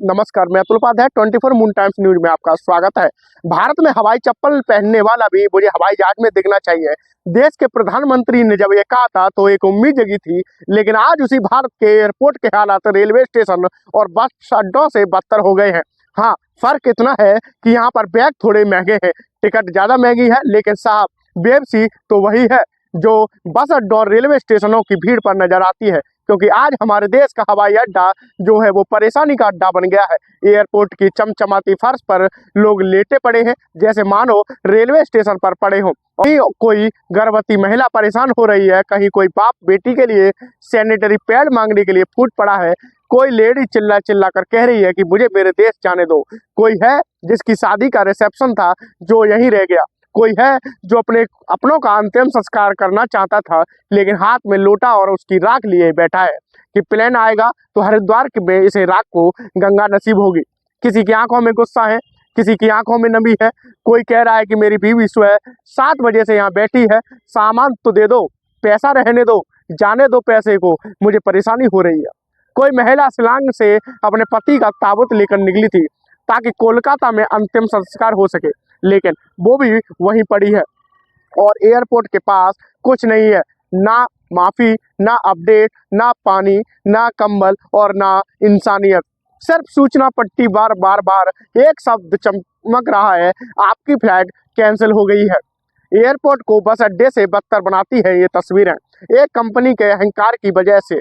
नमस्कार, मैं Atul Upadhyay 24 Moon Times News में आपका स्वागत है। भारत में हवाई चप्पल पहनने वाला भी मुझे हवाई जहाज में दिखना चाहिए। देश के प्रधानमंत्री ने जब ये कहा था तो एक उम्मीद जगी थी, लेकिन आज उसी भारत के एयरपोर्ट के हालात रेलवे स्टेशन और बस अड्डों से बदतर हो गए हैं। हाँ, फर्क इतना है कि यहाँ पर बैग थोड़े महंगे हैं, टिकट ज्यादा महंगी है, लेकिन साहब बेबसी तो वही है जो बस अड्डों और रेलवे स्टेशनों की भीड़ पर नजर आती है। क्योंकि आज हमारे देश का हवाई अड्डा जो है वो परेशानी का अड्डा बन गया है। एयरपोर्ट की चमचमाती फर्श पर लोग लेटे पड़े हैं, जैसे मानो रेलवे स्टेशन पर पड़े हों। कहीं कोई गर्भवती महिला परेशान हो रही है, कहीं कोई बाप बेटी के लिए सैनिटरी पैड मांगने के लिए फूट पड़ा है, कोई लेडी चिल्ला चिल्ला कर कह रही है कि मुझे मेरे देश जाने दो, कोई है जिसकी शादी का रिसेप्शन था जो यहीं रह गया, कोई है जो अपनों का अंतिम संस्कार करना चाहता था, लेकिन हाथ में लोटा और उसकी राख लिए बैठा है कि प्लेन आएगा तो हरिद्वार में इसे राख को गंगा नसीब होगी। किसी की आंखों में गुस्सा है, किसी की आंखों में नमी है। कोई कह रहा है कि मेरी बीवी सुबह 7 बजे से यहाँ बैठी है, सामान तो दे दो, पैसा रहने दो, जाने दो पैसे को, मुझे परेशानी हो रही है। कोई महिला शिलांग से अपने पति का ताबूत लेकर निकली थी ताकि कोलकाता में अंतिम संस्कार हो सके, लेकिन वो भी वहीं पड़ी है और एयरपोर्ट के पास कुछ नहीं है, ना माफी, ना अपडेट, ना पानी, ना कंबल और ना इंसानियत। सिर्फ सूचना पट्टी बार बार बार एक शब्द चमक रहा है, आपकी फ्लाइट कैंसिल हो गई है। एयरपोर्ट को बस अड्डे से बदतर बनाती है ये तस्वीरें, एक कंपनी के अहंकार की वजह से।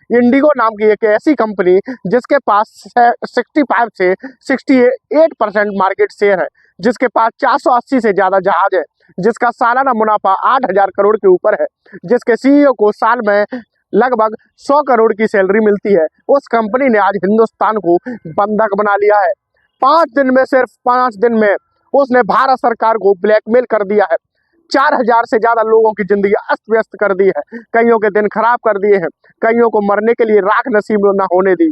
इंडिगो नाम की एक ऐसी कंपनी जिसके पास 65 से 68% मार्केट शेयर है, जिसके पास 480 से ज़्यादा जहाज है, जिसका सालाना मुनाफा 8,000 करोड़ के ऊपर है, जिसके सीईओ को साल में लगभग 100 करोड़ की सैलरी मिलती है, उस कंपनी ने आज हिंदुस्तान को बंधक बना लिया है। 5 दिन में, सिर्फ 5 दिन में उसने भारत सरकार को ब्लैकमेल कर दिया है। 4,000 से ज़्यादा लोगों की जिंदगी अस्त व्यस्त कर दी है, कईयों के दिन खराब कर दिए हैं, कईयों को मरने के लिए राख नसीब न होने दी।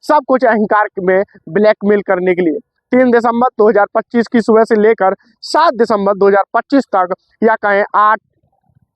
सब कुछ अहंकार में ब्लैकमेल करने के लिए। 3 दिसंबर 2025 की सुबह से लेकर 7 दिसंबर 2025 तक, या कहें 8,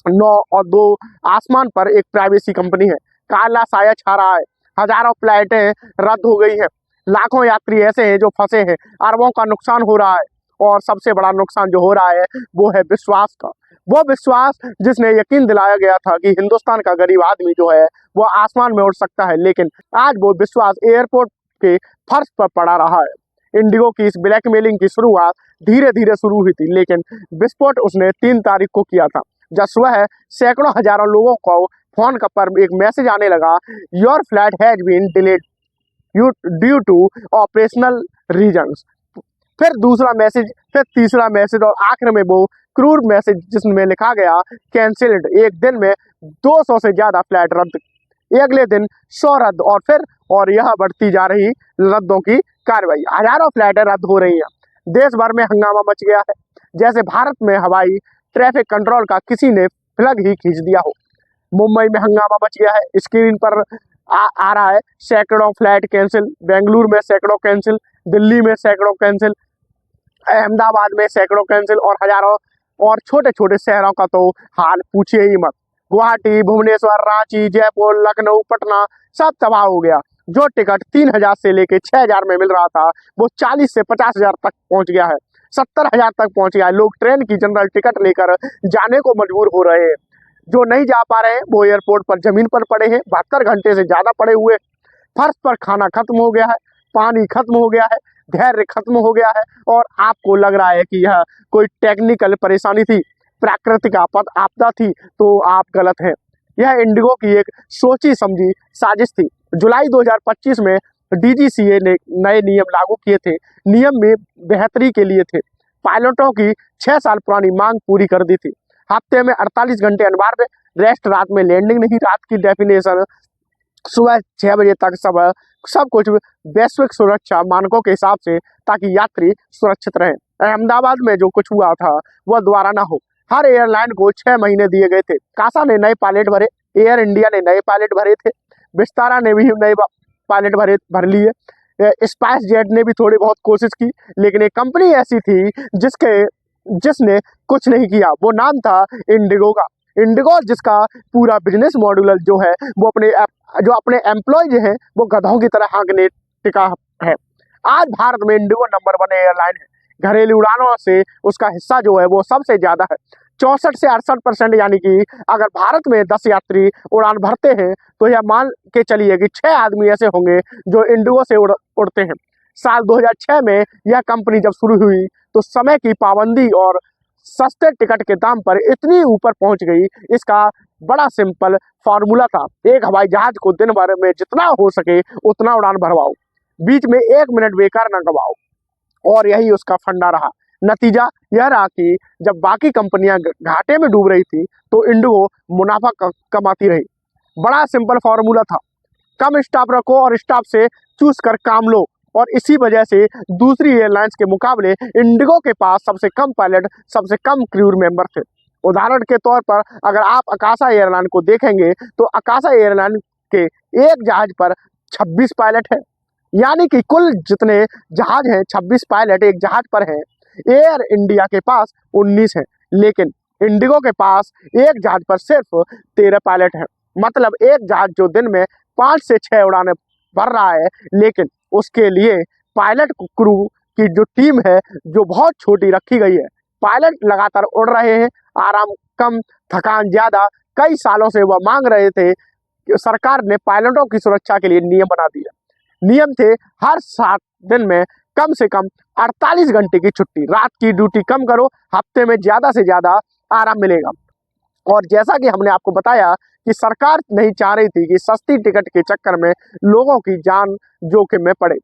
9 और 2, आसमान पर एक प्राइवेसी कंपनी है, काला साया छा रहा है। हजारों फ्लाइटें रद्द हो गई हैं, लाखों यात्री ऐसे हैं जो फंसे हैं, अरबों का नुकसान हो रहा है और सबसे बड़ा नुकसान जो हो रहा है वो है विश्वास का। वो विश्वास जिसने यकीन दिलाया गया था कि हिंदुस्तान का गरीब आदमी जो है वो आसमान में उड़ सकता है, लेकिन आज वो विश्वास एयरपोर्ट के फर्श पर पड़ा रहा है। इंडिगो की इस ब्लैकमेलिंग की शुरुआत धीरे धीरे शुरू हुई थी, लेकिन विस्फोट उसने 3 तारीख को किया था, जब सुबह सैकड़ों हजारों लोगों को फोन पर एक मैसेज आने लगा, your flight has been delayed due to operational reasons. फिर दूसरा मैसेज, फिर तीसरा मैसेज और आखिर में वो क्रूर मैसेज जिसमें लिखा गया कैंसिल्ड। एक दिन में 200 से ज़्यादा फ्लाइट रद्द, अगले दिन 100 रद्द, और यह बढ़ती जा रही रद्दों की कार्रवाई। हजारों फ्लाइटें रद्द हो रही हैं। देश भर में हंगामा मच गया है, जैसे भारत में हवाई ट्रैफिक कंट्रोल का किसी ने प्लग ही खींच दिया हो। मुंबई में हंगामा मच गया है, स्क्रीन पर आ रहा है सैकड़ों फ्लाइट कैंसिल, बेंगलुरु में सैकड़ों कैंसिल, दिल्ली में सैकड़ों कैंसिल, अहमदाबाद में सैकड़ों कैंसिल और हजारों और छोटे छोटे शहरों का तो हाल पूछिए ही मत। गुवाहाटी, भुवनेश्वर, रांची, जयपुर, लखनऊ, पटना सब तबाह हो गया। जो टिकट 3,000 से लेके 6,000 में मिल रहा था वो 40 से 50,000 तक पहुंच गया है, 70,000 तक पहुंच गया है। लोग ट्रेन की जनरल टिकट लेकर जाने को मजबूर हो रहे हैं। जो नहीं जा पा रहे हैं वो एयरपोर्ट पर जमीन पर पड़े हैं, 72 घंटे से ज्यादा पड़े हुए। फर्श पर खाना खत्म हो गया है, पानी खत्म हो गया है, धैर्य खत्म हो गया है, और आपको लग रहा है कि यह कोई टेक्निकल परेशानी थी, प्राकृतिक आपदा थी, तो आप गलत हैं। यह इंडिगो की एक सोची समझी साजिश थी। जुलाई 2025 में डीजीसीए ने नए नियम लागू किए थे। नियम में बेहतरी के लिए थे। पायलटों की 6 साल पुरानी मांग पूरी कर दी थी। हफ्ते में 48 घंटे अनिवार्य रेस्ट, रात में लैंडिंग नहीं, रात की डेफिनेशन, सुबह 6 बजे तक सब कुछ वैश्विक सुरक्षा मानकों के हिसाब से, ताकि यात्री सुरक्षित रहें। अहमदाबाद में जो कुछ हुआ था वह दोबारा ना हो। हर एयरलाइन को 6 महीने दिए गए थे। कासा ने नए पायलट भरे, एयर इंडिया ने नए पायलट भरे थे, विस्तारा ने भी नए पायलट भर लिए, स्पाइस जेट ने भी थोड़ी बहुत कोशिश की, लेकिन एक कंपनी ऐसी थी जिसने कुछ नहीं किया, वो नाम था इंडिगो का। इंडिगो जिसका पूरा बिजनेस मॉड्यूल जो है वो अपने एम्प्लॉयज हैं वो गधों की तरह हाँकने टिका है। आज भारत में इंडिगो नंबर 1 एयरलाइन है। घरेलू उड़ानों से उसका हिस्सा जो है वो सबसे ज्यादा है, 64 से 68%। यानी कि अगर भारत में 10 यात्री उड़ान भरते हैं तो यह मान के चलिए कि 6 आदमी ऐसे होंगे जो इंडिगो से उड़ते हैं। साल 2006 में यह कंपनी जब शुरू हुई तो समय की पाबंदी और सस्ते टिकट के दाम पर इतनी ऊपर पहुंच गई। इसका बड़ा सिंपल फार्मूला था, एक हवाई जहाज को दिन भर में जितना हो सके उतना उड़ान भरवाओ, बीच में 1 मिनट बेकार ना गवाओ, और यही उसका फंडा रहा। नतीजा यह रहा कि जब बाकी कंपनियां घाटे में डूब रही थी तो इंडिगो मुनाफा कमाती रही। बड़ा सिंपल फार्मूला था, कम स्टाफ रखो और स्टाफ से चूस कर काम लो, और इसी वजह से दूसरी एयरलाइंस के मुकाबले इंडिगो के पास सबसे कम पायलट, सबसे कम क्रू मेंबर थे। उदाहरण के तौर पर अगर आप आकाशा एयरलाइन को देखेंगे तो आकाशा एयरलाइन के एक जहाज पर 26 पायलट है। यानी कि कुल जितने जहाज हैं 26 पायलट एक जहाज पर हैं। एयर इंडिया के पास 19 है, लेकिन इंडिगो के पास एक जहाज पर सिर्फ 13 पायलट हैं। मतलब एक जहाज जो दिन में 5 से 6 उड़ानें भर रहा है, लेकिन उसके लिए पायलट क्रू की जो टीम है जो बहुत छोटी रखी गई है। पायलट लगातार उड़ रहे हैं, आराम कम, थकान ज्यादा। कई सालों से वह मांग रहे थे कि सरकार ने पायलटों की सुरक्षा के लिए नियम बना दिया। नियम थे हर 7 दिन में कम से कम 48 घंटे की छुट्टी, रात की ड्यूटी कम करो, हफ्ते में ज्यादा से ज्यादा आराम मिलेगा। और जैसा कि हमने आपको बताया कि सरकार नहीं चाह रही थी कि सस्ती टिकट के चक्कर में लोगों की जान जोखिम में पड़े,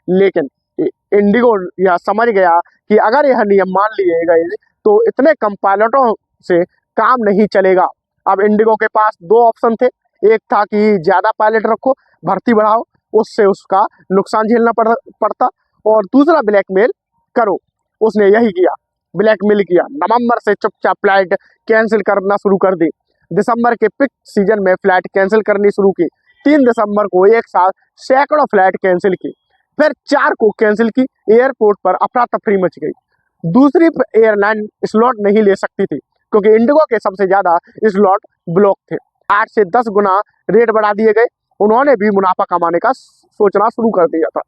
लेकिन इंडिगो यह समझ गया कि अगर यह नियम मान लिए गए तो इतने कम पायलटों से काम नहीं चलेगा। अब इंडिगो के पास 2 ऑप्शन थे, एक था कि ज्यादा पायलट रखो, भर्ती बढ़ाओ, उससे उसका नुकसान झेलना पड़ता, और दूसरा ब्लैकमेल करो। उसने यही किया, ब्लैकमेल किया। नवंबर से चुपचाप फ्लाइट कैंसिल करना शुरू कर दी। दिसंबर के पिक सीजन में फ्लाइट कैंसिल करनी शुरू की। 3 दिसंबर को एक साथ सैकड़ों फ्लाइट कैंसिल की, फिर 4 को कैंसिल की। एयरपोर्ट पर अफरा तफरी मच गई। दूसरी एयरलाइन स्लॉट नहीं ले सकती थी क्योंकि इंडिगो के सबसे ज्यादा स्लॉट ब्लॉक थे। 8 से 10 गुना रेट बढ़ा दिए गए। उन्होंने भी मुनाफा कमाने का सोचना शुरू कर दिया था।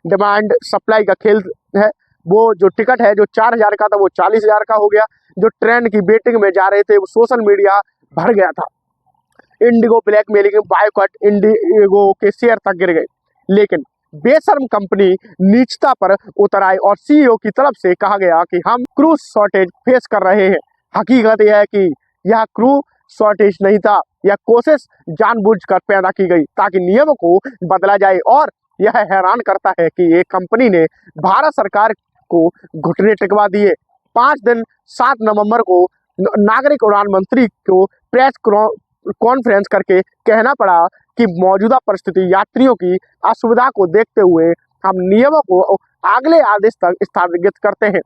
डिमांड सप्लाई का खेल है। वो जो टिकट है जो 4,000 का था वो 40,000 का हो गया। जो ट्रेन की वेटिंग में जा रहे थे वो सोशल मीडिया भर गया था। इंडिगो ब्लैकमेलिंग, बायकॉट, इंडिगो के शेयर तक गिर गए। लेकिन बेशर्म कंपनी नीचता पर उतर आई और सीईओ की तरफ से कहा गया कि हम क्रू शॉर्टेज फेस कर रहे हैं। हकीकत यह है कि यह क्रू शॉर्टेज नहीं था, यह कोशिश जानबूझकर पैदा की गई ताकि नियमों को बदला जाए। और यह हैरान करता है कि एक कंपनी ने भारत सरकार को घुटने टिकवा दिए। 5 दिन 7 नवंबर को नागरिक उड़ान मंत्री को प्रेस कॉन्फ्रेंस करके कहना पड़ा कि मौजूदा परिस्थिति यात्रियों की असुविधा को देखते हुए हम नियमों को अगले आदेश तक स्थगित करते हैं।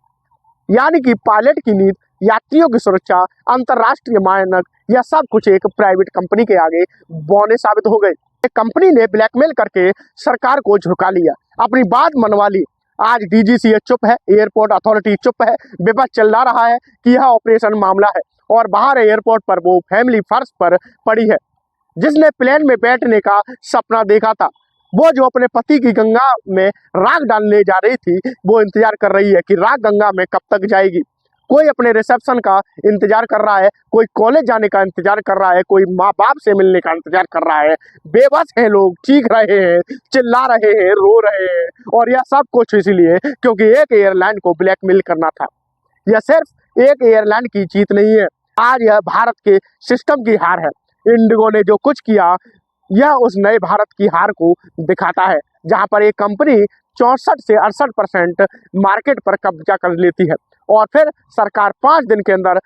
यानी कि पायलट की नीति, यात्रियों की सुरक्षा, अंतर्राष्ट्रीय मानक, यह सब कुछ एक प्राइवेट कंपनी के आगे बौने साबित हो गए। एक कंपनी ने ब्लैकमेल करके सरकार को झुका लिया, अपनी बात मनवा ली। आज डीजीसीए चुप है, एयरपोर्ट अथॉरिटी चुप है, विपक्ष चिल्ला रहा है कि यह ऑपरेशन मामला है, और बाहर एयरपोर्ट पर वो फैमिली फर्श पर पड़ी है जिसने प्लेन में बैठने का सपना देखा था। वो जो अपने पति की गंगा में राख डालने जा रही थी, वो इंतजार कर रही है कि राख गंगा में कब तक जाएगी। कोई अपने रिसेप्शन का इंतजार कर रहा है, कोई कॉलेज जाने का इंतजार कर रहा है, कोई माँ बाप से मिलने का इंतजार कर रहा है। बेबस हैं लोग, चीख रहे हैं, चिल्ला रहे हैं, रो रहे हैं, और यह सब कुछ इसलिए क्योंकि एक एयरलाइन को ब्लैकमेल करना था। यह सिर्फ एक एयरलाइन की जीत नहीं है, आज यह भारत के सिस्टम की हार है। इंडिगो ने जो कुछ किया यह उस नए भारत की हार को दिखाता है, जहां पर एक कंपनी 64 से 68% मार्केट पर कब्जा कर लेती है और फिर सरकार 5 दिन के अंदर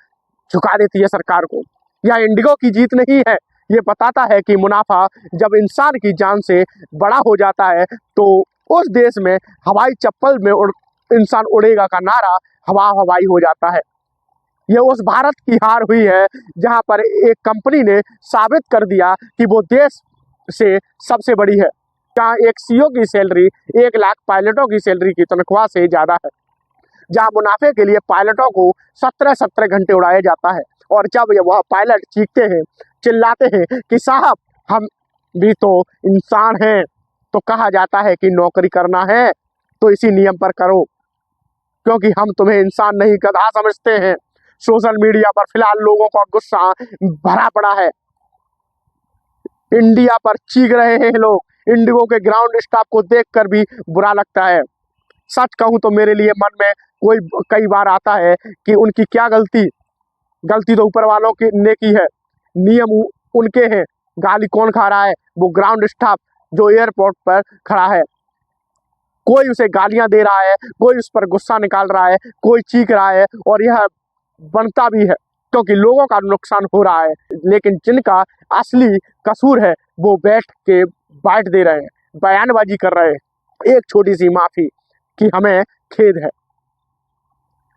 झुका देती है सरकार को। यह इंडिगो की जीत नहीं है, ये बताता है कि मुनाफा जब इंसान की जान से बड़ा हो जाता है तो उस देश में हवाई चप्पल में इंसान उड़ेगा का नारा हवा हवाई हो जाता है। ये उस भारत की हार हुई है जहां पर एक कंपनी ने साबित कर दिया कि वो देश से सबसे बड़ी है, जहाँ एक सीईओ की सैलरी 1 लाख पायलटों की सैलरी की तनख्वाह से ज़्यादा है, जहाँ मुनाफे के लिए पायलटों को 17-17 घंटे उड़ाया जाता है। और जब वह पायलट चीखते हैं, चिल्लाते हैं कि साहब हम भी तो इंसान हैं, तो कहा जाता है कि नौकरी करना है तो इसी नियम पर करो, क्योंकि हम तुम्हें इंसान नहीं गधा समझते हैं। सोशल मीडिया पर फिलहाल लोगों का गुस्सा भरा पड़ा है। इंडिया पर चीख रहे हैं लोग। इंडिगो के ग्राउंड स्टाफ को देखकर भी बुरा लगता है। सच कहूं तो मेरे लिए मन में कई बार आता है कि उनकी क्या गलती तो ऊपर वालों की ने की है। नियम उनके हैं, गाली कौन खा रहा है? वो ग्राउंड स्टाफ जो एयरपोर्ट पर खड़ा है। कोई उसे गालियां दे रहा है, कोई उस पर गुस्सा निकाल रहा है, कोई चीख रहा है, और यह बनता भी है क्योंकि लोगों का नुकसान हो रहा है। लेकिन जिनका असली कसूर है वो बैठ के बाइट दे रहे हैं, बयानबाजी कर रहे हैं। एक छोटी सी माफी कि हमें खेद है।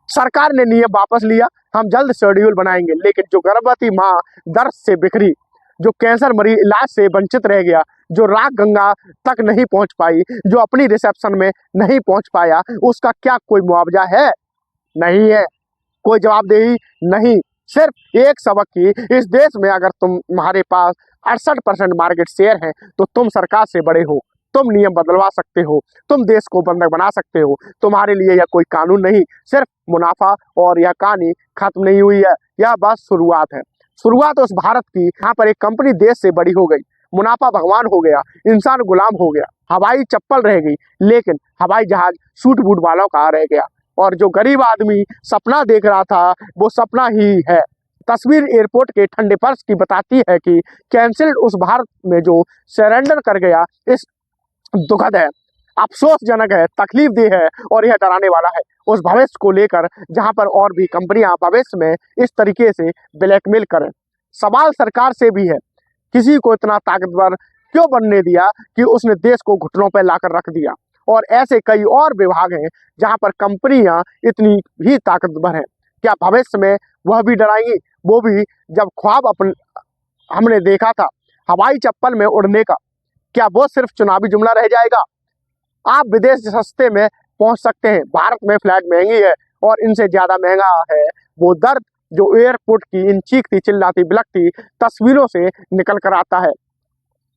सरकार ने नियम वापस लिया, हम जल्द शेड्यूल बनाएंगे। लेकिन जो गर्भवती माँ दर्द से बिखरी, जो कैंसर मरीज इलाज से वंचित रह गया, जो राग गंगा तक नहीं पहुंच पाई, जो अपनी रिसेप्शन में नहीं पहुंच पाया, उसका क्या कोई मुआवजा है? नहीं है। कोई जवाबदेही नहीं। सिर्फ एक सबक की, इस देश में अगर तुम्हारे पास 68% मार्केट शेयर है तो तुम सरकार से बड़े हो। तुम नियम बदलवा सकते हो, तुम देश को बंधक बना सकते हो। तुम्हारे लिए यह कोई कानून नहीं, सिर्फ मुनाफा। और यह कहानी खत्म नहीं हुई है, यह बस शुरुआत है। शुरुआत उस भारत की जहाँ पर एक कंपनी देश से बड़ी हो गई, मुनाफा भगवान हो गया, इंसान गुलाम हो गया, हवाई चप्पल रह गई, लेकिन हवाई जहाज सूट बूट वालों का रह गया। और जो गरीब आदमी सपना देख रहा था वो सपना ही है। तस्वीर एयरपोर्ट के ठंडे फर्श की बताती है कि कैंसल्ड उस भारत में जो सरेंडर कर गया। इस दुखद है, अफसोसजनक है, तकलीफदेह है, और यह डराने वाला है उस भविष्य को लेकर जहां पर और भी कंपनियां भविष्य में इस तरीके से ब्लैकमेल करें। सवाल सरकार से भी है, किसी को इतना ताकतवर क्यों बनने दिया कि उसने देश को घुटनों पर लाकर रख दिया? और ऐसे कई और विभाग हैं जहां पर कंपनियां इतनी भी ताकतवर हैं। क्या भविष्य में वह भी डराएंगी? वो भी जब ख्वाब हमने देखा था हवाई चप्पल में उड़ने का, क्या वो सिर्फ चुनावी जुमला रह जाएगा? आप विदेश सस्ते में पहुंच सकते हैं, भारत में फ्लाइट महंगी है, और इनसे ज्यादा महंगा है वो दर्द जो एयरपोर्ट की इन चीखती चिल्लाती बिलखती तस्वीरों से निकल कर आता है।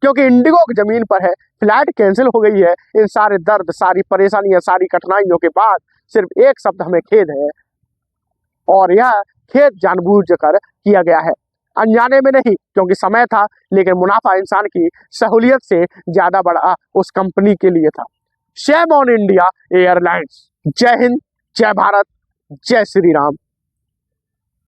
क्योंकि इंडिगो की जमीन पर है, फ्लाइट कैंसिल हो गई है। इन सारे दर्द, सारी परेशानियां, सारी कठिनाइयों के बाद सिर्फ एक शब्द हमें खेद है, और यह खेद जानबूझकर किया गया है, अनजाने में नहीं, क्योंकि समय था। लेकिन मुनाफा इंसान की सहूलियत से ज्यादा बड़ा उस कंपनी के लिए था। Shame on India airlines. जय हिंद, जय भारत, जय श्री राम।